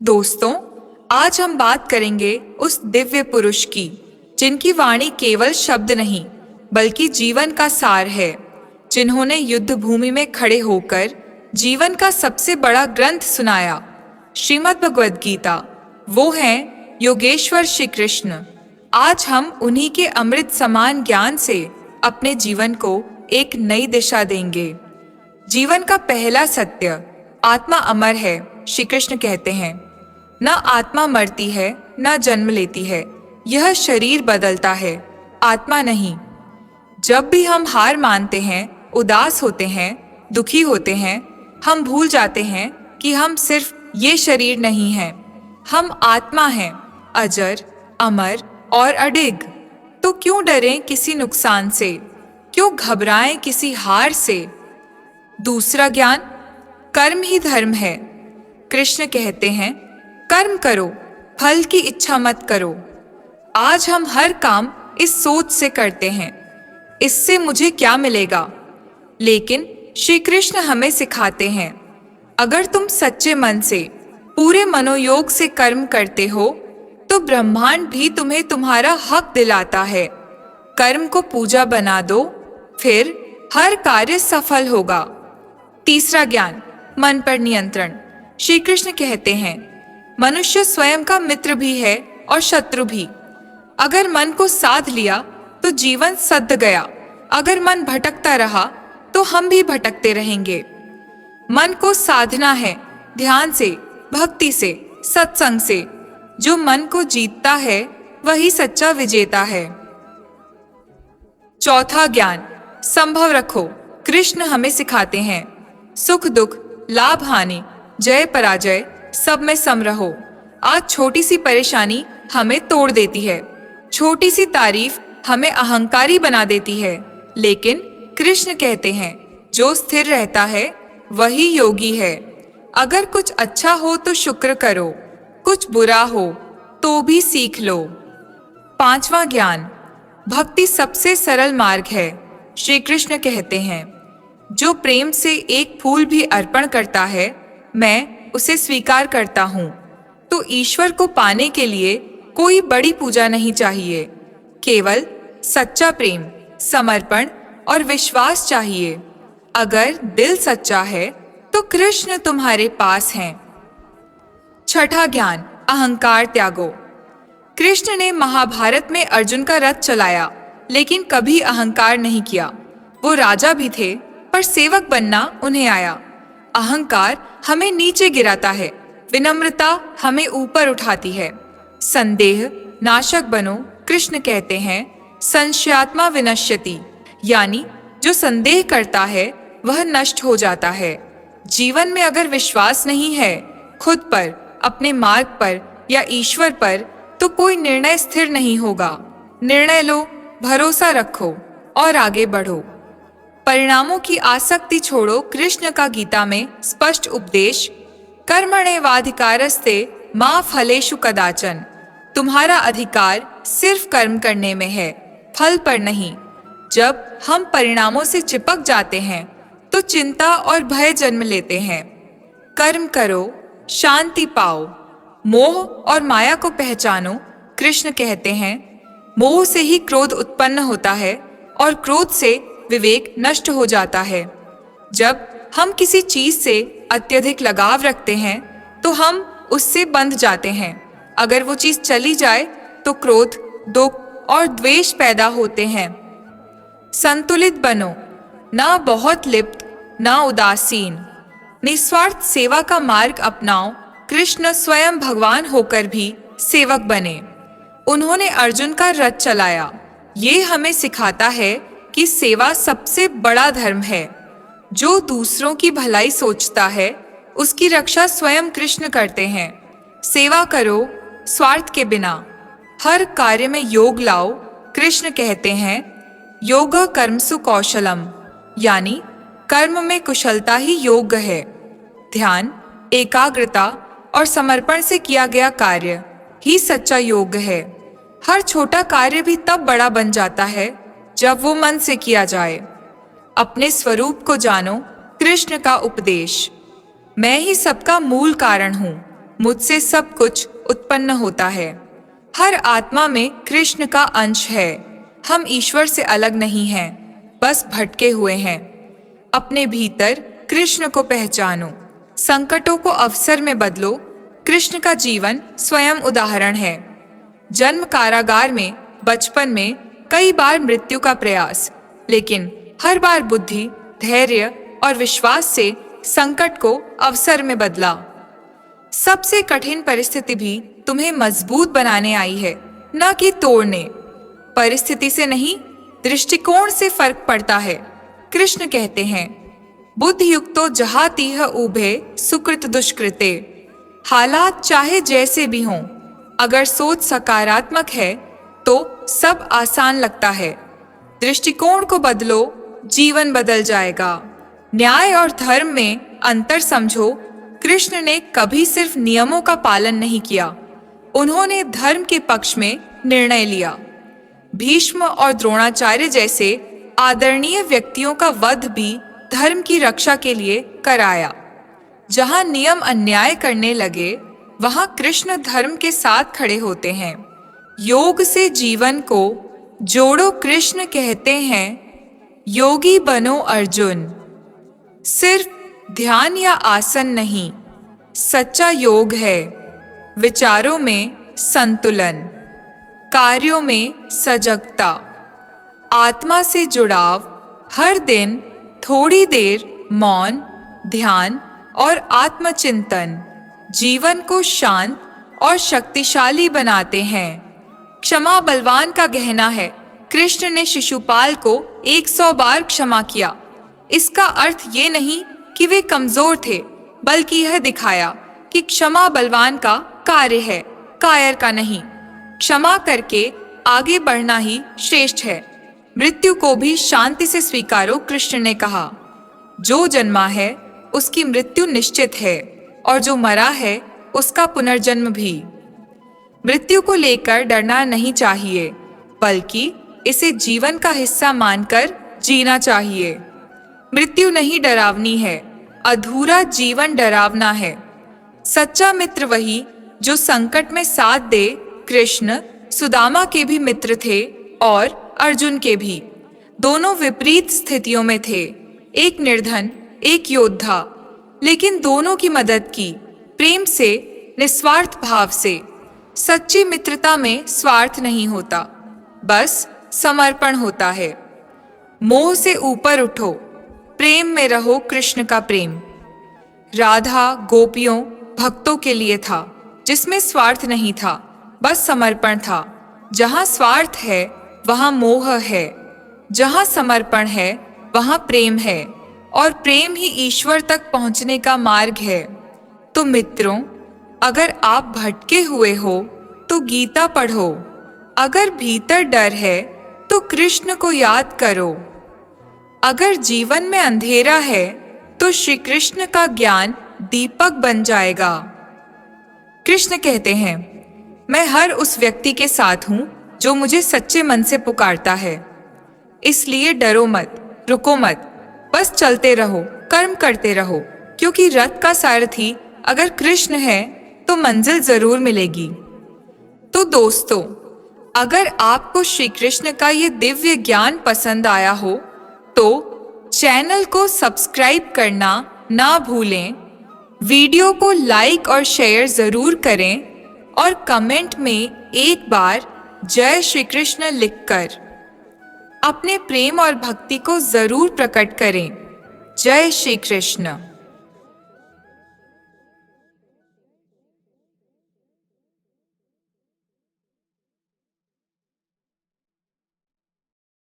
दोस्तों, आज हम बात करेंगे उस दिव्य पुरुष की जिनकी वाणी केवल शब्द नहीं बल्कि जीवन का सार है, जिन्होंने युद्ध भूमि में खड़े होकर जीवन का सबसे बड़ा ग्रंथ सुनाया, श्रीमद् भगवद गीता। वो हैं योगेश्वर श्री कृष्ण। आज हम उन्हीं के अमृत समान ज्ञान से अपने जीवन को एक नई दिशा देंगे। जीवन का पहला सत्य, आत्मा अमर है। श्री कृष्ण कहते हैं, न आत्मा मरती है न जन्म लेती है, यह शरीर बदलता है, आत्मा नहीं। जब भी हम हार मानते हैं, उदास होते हैं, दुखी होते हैं, हम भूल जाते हैं कि हम सिर्फ ये शरीर नहीं हैं, हम आत्मा हैं, अजर, अमर और अडिग। तो क्यों डरें किसी नुकसान से, क्यों घबराएं किसी हार से। दूसरा ज्ञान, कर्म ही धर्म है। कृष्ण कहते हैं, कर्म करो, फल की इच्छा मत करो। आज हम हर काम इस सोच से करते हैं, इससे मुझे क्या मिलेगा। लेकिन श्री कृष्ण हमें सिखाते हैं, अगर तुम सच्चे मन से, पूरे मनोयोग से कर्म करते हो तो ब्रह्मांड भी तुम्हें तुम्हारा हक दिलाता है। कर्म को पूजा बना दो, फिर हर कार्य सफल होगा। तीसरा ज्ञान, मन पर नियंत्रण। श्री कृष्ण कहते हैं, मनुष्य स्वयं का मित्र भी है और शत्रु भी। अगर मन को साध लिया तो जीवन सध गया, अगर मन भटकता रहा तो हम भी भटकते रहेंगे। मन को साधना है, ध्यान से, भक्ति से, सत्संग से। जो मन को जीतता है वही सच्चा विजेता है। चौथा ज्ञान, संभव रखो। कृष्ण हमें सिखाते हैं, सुख दुख, लाभ हानि, जय पराजय, सब में सम रहो। आज छोटी सी परेशानी हमें तोड़ देती है, छोटी सी तारीफ हमें अहंकारी बना देती है। लेकिन कृष्ण कहते हैं, जो स्थिर रहता है वही योगी है। अगर कुछ अच्छा हो तो शुक्र करो, कुछ बुरा हो तो भी सीख लो। पांचवा ज्ञान, भक्ति सबसे सरल मार्ग है। श्री कृष्ण कहते हैं, जो प्रेम से एक फूल भी अर्पण करता है, मैं उसे स्वीकार करता हूँ। तो ईश्वर को पाने के लिए कोई बड़ी पूजा नहीं चाहिए, केवल सच्चा प्रेम, समर्पण और विश्वास चाहिए। अगर दिल सच्चा है तो कृष्ण तुम्हारे पास हैं। छठा ज्ञान, अहंकार त्यागो। कृष्ण ने महाभारत में अर्जुन का रथ चलाया, लेकिन कभी अहंकार नहीं किया। वो राजा भी थे, पर सेवक बनना उन्हें आया। अहंकार हमें नीचे गिराता है, विनम्रता हमें ऊपर उठाती है। संदेह नाशक बनो। कृष्ण कहते हैं, संशयात्मा विनश्यति, यानी जो संदेह करता है वह नष्ट हो जाता है। जीवन में अगर विश्वास नहीं है, खुद पर, अपने मार्ग पर या ईश्वर पर, तो कोई निर्णय स्थिर नहीं होगा। निर्णय लो, भरोसा रखो और आगे बढ़ो। परिणामों की आसक्ति छोड़ो। कृष्ण का गीता में स्पष्ट उपदेश, कर्मण्येवाधिकारस्ते मा फलेषु कदाचन। तुम्हारा अधिकार सिर्फ कर्म करने में है, फल पर नहीं। जब हम परिणामों से चिपक जाते हैं तो चिंता और भय जन्म लेते हैं। कर्म करो, शांति पाओ, मोह और माया को पहचानो। कृष्ण कहते हैं, मोह से ही क्रोध उत्पन्न होता है और क्रोध से विवेक नष्ट हो जाता है। जब हम किसी चीज से अत्यधिक लगाव रखते हैं तो हम उससे बंध जाते हैं। अगर वो चीज चली जाए तो क्रोध, दुख और द्वेष पैदा होते हैं। संतुलित बनो, ना बहुत लिप्त ना उदासीन। निस्वार्थ सेवा का मार्ग अपनाओ। कृष्ण स्वयं भगवान होकर भी सेवक बने। उन्होंने अर्जुन का रथ चलाया। ये हमें सिखाता है कि सेवा सबसे बड़ा धर्म है। जो दूसरों की भलाई सोचता है उसकी रक्षा स्वयं कृष्ण करते हैं। सेवा करो स्वार्थ के बिना, हर कार्य में योग लाओ। कृष्ण कहते हैं, योग कर्मसु कौशलम, यानी कर्म में कुशलता ही योग है। ध्यान, एकाग्रता और समर्पण से किया गया कार्य ही सच्चा योग है। हर छोटा कार्य भी तब बड़ा बन जाता है जब वो मन से किया जाए। अपने स्वरूप को जानो। कृष्ण का उपदेश, मैं ही सबका मूल कारण हूँ। मुझसे सब कुछ उत्पन्न होता है। हर आत्मा में कृष्ण का अंश है। हम ईश्वर से अलग नहीं हैं, बस भटके हुए हैं। अपने भीतर कृष्ण को पहचानो, संकटों को अवसर में बदलो। कृष्ण का जीवन स्वयं उदाहरण है। जन्म कारागार में, बचपन में, कई बार मृत्यु का प्रयास, लेकिन हर बार बुद्धि, धैर्य और विश्वास से संकट को अवसर में बदला। सबसे कठिन परिस्थिति भी तुम्हें मजबूत बनाने आई है, न कि तोड़ने। परिस्थिति से नहीं, दृष्टिकोण से फर्क पड़ता है। कृष्ण कहते हैं, बुद्धि युक्तो जहातीह उभे सुकृत दुष्कृते। हालात चाहे जैसे भी हों, अगर सोच सकारात्मक है तो सब आसान लगता है। दृष्टिकोण को बदलो, जीवन बदल जाएगा। न्याय और धर्म में अंतर समझो। कृष्ण ने कभी सिर्फ नियमों का पालन नहीं किया, उन्होंने धर्म के पक्ष में निर्णय लिया। भीष्म और द्रोणाचार्य जैसे आदरणीय व्यक्तियों का वध भी धर्म की रक्षा के लिए कराया। जहां नियम अन्याय करने लगे, वहां कृष्ण धर्म के साथ खड़े होते हैं। योग से जीवन को जोड़ो, कृष्ण कहते हैं, योगी बनो अर्जुन। सिर्फ ध्यान या आसन नहीं, सच्चा योग है विचारों में संतुलन, कार्यों में सजगता, आत्मा से जुड़ाव। हर दिन थोड़ी देर मौन, ध्यान और आत्मचिंतन जीवन को शांत और शक्तिशाली बनाते हैं। क्षमा बलवान का गहना है। कृष्ण ने शिशुपाल को 100 बार क्षमा किया। इसका अर्थ ये नहीं कि वे कमजोर थे, बल्कि यह दिखाया कि क्षमा बलवान का कार्य है, कायर का नहीं। क्षमा करके आगे बढ़ना ही श्रेष्ठ है। मृत्यु को भी शांति से स्वीकारो, कृष्ण ने कहा। जो जन्मा है उसकी मृत्यु निश्चित है, और जो मरा है उसका पुनर्जन्म भी। मृत्यु को लेकर डरना नहीं चाहिए, बल्कि इसे जीवन का हिस्सा मानकर जीना चाहिए। मृत्यु नहीं डरावनी है, अधूरा जीवन डरावना है। सच्चा मित्र वही जो संकट में साथ दे। कृष्ण सुदामा के भी मित्र थे और अर्जुन के भी। दोनों विपरीत स्थितियों में थे, एक निर्धन, एक योद्धा, लेकिन दोनों की मदद की, प्रेम से, निस्वार्थ भाव से। सच्ची मित्रता में स्वार्थ नहीं होता, बस समर्पण होता है। मोह से ऊपर उठो, प्रेम में रहो, कृष्ण का प्रेम। राधा गोपियों, भक्तों के लिए था, जिसमें स्वार्थ नहीं था, बस समर्पण था। जहाँ स्वार्थ है वहाँ मोह है, जहाँ समर्पण है वहाँ प्रेम है, और प्रेम ही ईश्वर तक पहुँचने का मार्ग है। तो मित्रों, अगर आप भटके हुए हो तो गीता पढ़ो। अगर भीतर डर है तो कृष्ण को याद करो। अगर जीवन में अंधेरा है तो श्री कृष्ण का ज्ञान दीपक बन जाएगा। कृष्ण कहते हैं, मैं हर उस व्यक्ति के साथ हूं जो मुझे सच्चे मन से पुकारता है। इसलिए डरो मत, रुको मत, बस चलते रहो, कर्म करते रहो, क्योंकि रथ का सारथी अगर कृष्ण है तो मंजिल जरूर मिलेगी। तो दोस्तों, अगर आपको श्री कृष्ण का ये दिव्य ज्ञान पसंद आया हो तो चैनल को सब्सक्राइब करना ना भूलें, वीडियो को लाइक और शेयर जरूर करें, और कमेंट में एक बार जय श्री कृष्ण लिखकर अपने प्रेम और भक्ति को जरूर प्रकट करें। जय श्री कृष्ण।